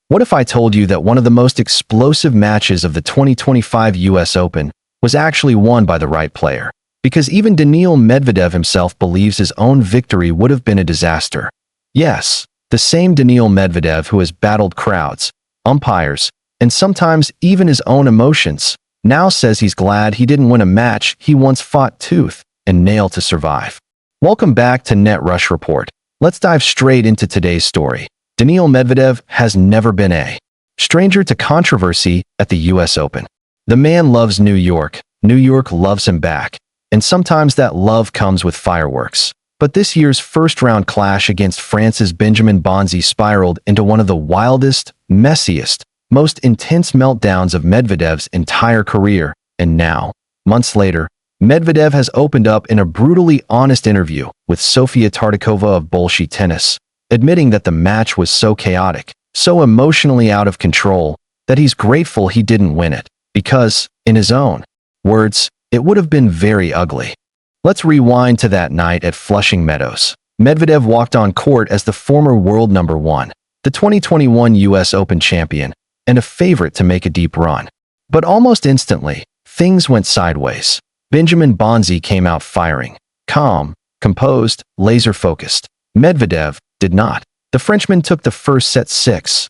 What if I told you that one of the most explosive matches of the 2025 US Open was actually won by the right player? Because even Daniil Medvedev himself believes his own victory would have been a disaster. Yes, the same Daniil Medvedev who has battled crowds, umpires, and sometimes even his own emotions, now says he's glad he didn't win a match he once fought tooth and nail to survive. Welcome back to Net Rush Report. Let's dive straight into today's story. Daniil Medvedev has never been a stranger to controversy at the US Open. The man loves New York. New York loves him back. And sometimes that love comes with fireworks. But this year's first-round clash against France's Benjamin Bonzi spiraled into one of the wildest, messiest, most intense meltdowns of Medvedev's entire career. And now, months later, Medvedev has opened up in a brutally honest interview with Sofia Tartakova of Bolshi Tennis, admitting that the match was so chaotic, so emotionally out of control, that he's grateful he didn't win it, because, in his own words, it would have been very ugly. Let's rewind to that night at Flushing Meadows. Medvedev walked on court as the former world number one, the 2021 US Open champion, and a favorite to make a deep run. But almost instantly, things went sideways. Benjamin Bonzi came out firing. Calm, composed, laser-focused. Medvedev did not. The Frenchman took the first set 6-3,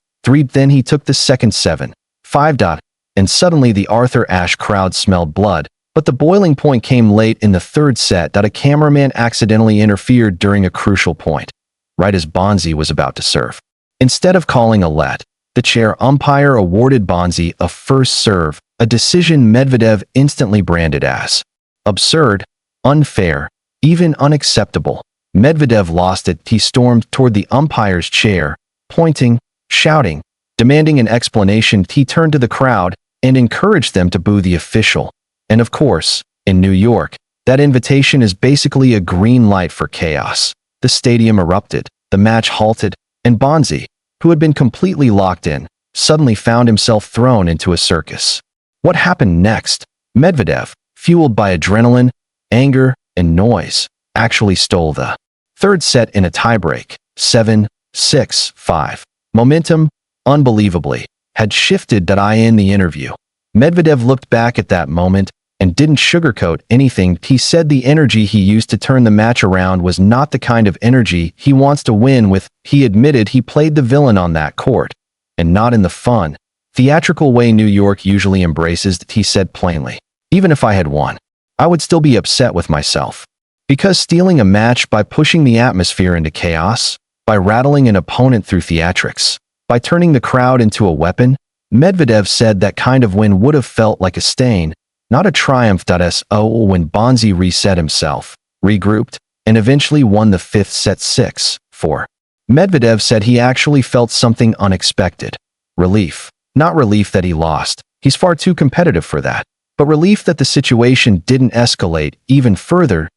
then he took the second 7-5, and suddenly the Arthur Ashe crowd smelled blood. But the boiling point came late in the third set. A cameraman accidentally interfered during a crucial point, right as Bonzi was about to serve. Instead of calling a let, the chair umpire awarded Bonzi a first serve, a decision Medvedev instantly branded as absurd, unfair, even unacceptable. Medvedev lost it. He stormed toward the umpire's chair, pointing, shouting, demanding an explanation. He turned to the crowd and encouraged them to boo the official. And of course, in New York, that invitation is basically a green light for chaos. The stadium erupted, the match halted, and Bonzi, who had been completely locked in, suddenly found himself thrown into a circus. What happened next? Medvedev, fueled by adrenaline, anger, and noise, actually stole the third set in a tiebreak, 7-6-5. Momentum, unbelievably, had shifted. In the interview, Medvedev looked back at that moment and didn't sugarcoat anything. He said the energy he used to turn the match around was not the kind of energy he wants to win with. He admitted he played the villain on that court, and not in the fun, theatrical way New York usually embraces. He said plainly, even if I had won, I would still be upset with myself. Because stealing a match by pushing the atmosphere into chaos, by rattling an opponent through theatrics, by turning the crowd into a weapon, Medvedev said that kind of win would have felt like a stain, not a triumph. When Bonzi reset himself, regrouped, and eventually won the fifth set 6-4. Medvedev said he actually felt something unexpected. Relief. Not relief that he lost. He's far too competitive for that. But relief that the situation didn't escalate even further.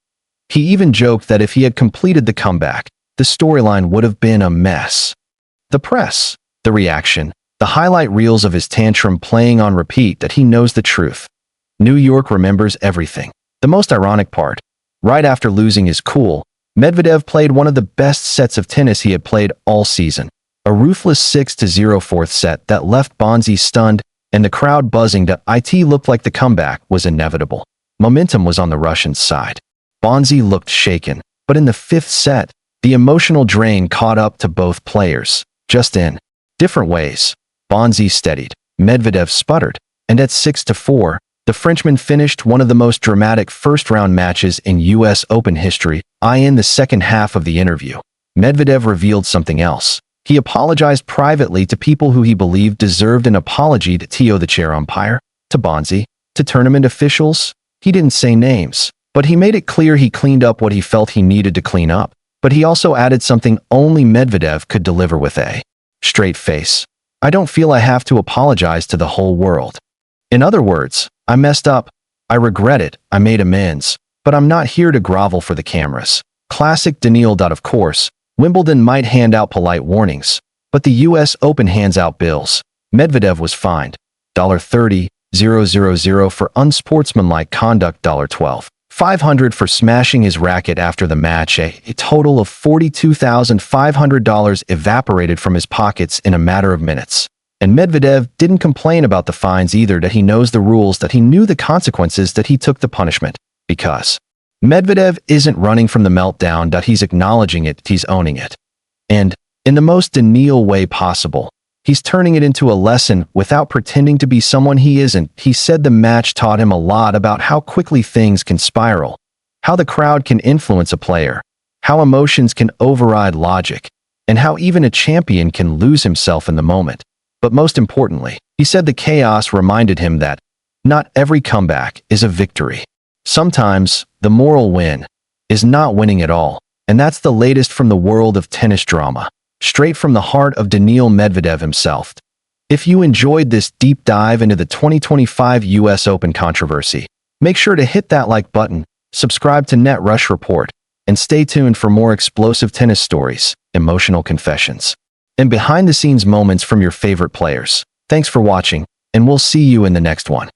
He even joked that if he had completed the comeback, the storyline would have been a mess. The press, the reaction, the highlight reels of his tantrum playing on repeat. That he knows the truth. New York remembers everything. The most ironic part, right after losing his cool, Medvedev played one of the best sets of tennis he had played all season. A ruthless 6-0 fourth set that left Bonzi stunned and the crowd buzzing. It looked like the comeback was inevitable. Momentum was on the Russian's side. Bonzi looked shaken, but in the fifth set, the emotional drain caught up to both players, just in different ways. Bonzi steadied, Medvedev sputtered, and at 6-4, the Frenchman finished one of the most dramatic first-round matches in US Open history. In the second half of the interview, Medvedev revealed something else. He apologized privately to people who he believed deserved an apology. To the chair umpire, to Bonzi, to tournament officials. He didn't say names, but he made it clear he cleaned up what he felt he needed to clean up. But he also added something only Medvedev could deliver with a straight face. I don't feel I have to apologize to the whole world. In other words, I messed up. I regret it. I made amends. But I'm not here to grovel for the cameras. Classic Daniil. Of course, Wimbledon might hand out polite warnings, but the US Open hands out bills. Medvedev was fined $30,000 for unsportsmanlike conduct, $12,000 $500 for smashing his racket after the match. A total of $42,500 evaporated from his pockets in a matter of minutes. And Medvedev didn't complain about the fines either, that he knows the rules, that he knew the consequences, that he took the punishment. Because Medvedev isn't running from the meltdown, that he's acknowledging it, he's owning it. And in the most Daniil way possible, he's turning it into a lesson without pretending to be someone he isn't. He said the match taught him a lot about how quickly things can spiral, how the crowd can influence a player, how emotions can override logic, and how even a champion can lose himself in the moment. But most importantly, he said the chaos reminded him that not every comeback is a victory. Sometimes the moral win is not winning at all. And that's the latest from the world of tennis drama, straight from the heart of Daniil Medvedev himself. If you enjoyed this deep dive into the 2025 US Open controversy, make sure to hit that like button, subscribe to Net Rush Report, and stay tuned for more explosive tennis stories, emotional confessions, and behind-the-scenes moments from your favorite players. Thanks for watching, and we'll see you in the next one.